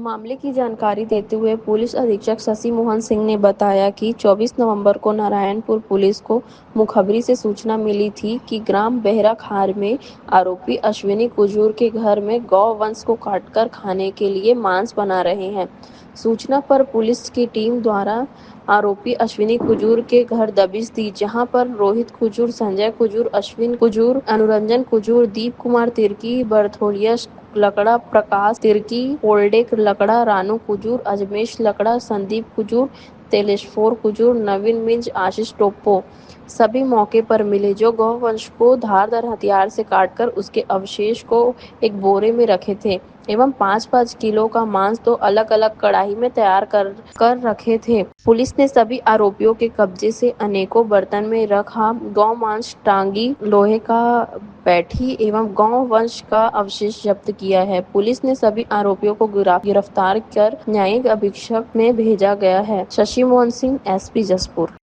मामले की जानकारी देते हुए पुलिस अधीक्षक शशि मोहन सिंह ने बताया कि 24 नवंबर को नारायणपुर पुलिस को मुखबिरी से सूचना मिली थी कि ग्राम बेहरा खार में आरोपी अश्विनी कुजूर के घर में गौ वंश को काटकर खाने के लिए मांस बना रहे हैं। सूचना पर पुलिस की टीम द्वारा आरोपी अश्विनी कुजूर के घर दबिश दी, जहां पर रोहित कुजूर, संजय कुजूर, अश्विन कुजूर, अनुरंजन कुजूर, दीप कुमार तिर्की, बर्थोलियस लकड़ा, प्रकाश तिर्की, पोल्डेक लकड़ा, रानू कुजूर, अजमेश लकड़ा, संदीप कुजूर, तेलेश्वर कुजूर, नवीन मिंज, आशीष टोप्पो सभी मौके पर मिले, जो गौवंश को धारदार हथियार से काटकर उसके अवशेष को एक बोरे में रखे थे एवं 5-5 किलो का मांस तो अलग-अलग कढ़ाई में तैयार कर रखे थे। पुलिस ने सभी आरोपियों के कब्जे से अनेकों बर्तन में रखा गौ मांस, टांगी, लोहे का बैठी एवं गौ वंश का अवशेष जब्त किया है। पुलिस ने सभी आरोपियों को गिरफ्तार कर न्यायिक अधीक्षक में भेजा गया है। शशि मोहन सिंह, एसपी जसपुर।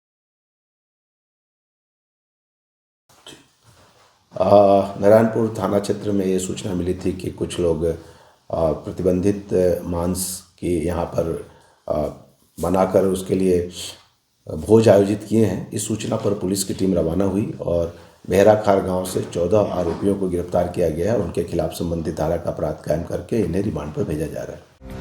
नारायणपुर थाना क्षेत्र में ये सूचना मिली थी कि कुछ लोग प्रतिबंधित मांस की यहाँ पर बनाकर उसके लिए भोज आयोजित किए हैं। इस सूचना पर पुलिस की टीम रवाना हुई और बेहराखार गांव से 14 आरोपियों को गिरफ्तार किया गया है। उनके खिलाफ संबंधित धारा का अपराध कायम करके इन्हें रिमांड पर भेजा जा रहा है।